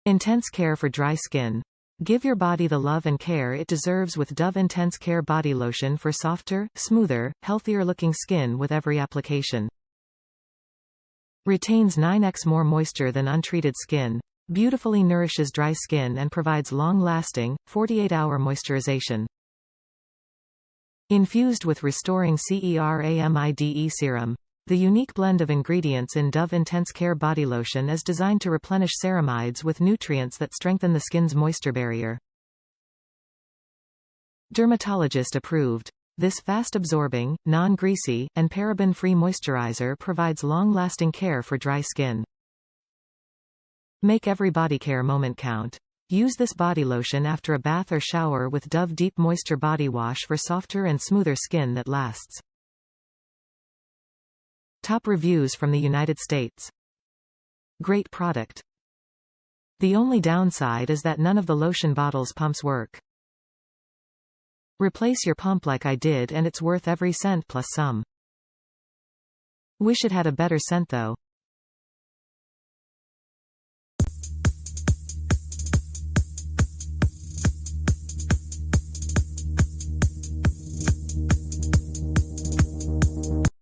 Intense care for dry skin. Give your body the love and care it deserves with Dove Intense Care Body Lotion for softer, smoother, healthier-looking skin with every application. Retains 9x more moisture than untreated skin. Beautifully nourishes dry skin and provides long-lasting, 48-hour moisturization. Infused with Restoring CERAMIDE Serum. The unique blend of ingredients in Dove Intense Care Body Lotion is designed to replenish ceramides with nutrients that strengthen the skin's moisture barrier. Dermatologist-approved. This fast-absorbing, non-greasy, and paraben-free moisturizer provides long-lasting care for dry skin. Make every body care moment count. Use this body lotion after a bath or shower with Dove Deep Moisture Body Wash for softer and smoother skin that lasts. Top reviews from the United States. Great product. The only downside is that none of the lotion bottle's pumps work. Replace your pump like I did and it's worth every cent plus some. Wish it had a better scent though.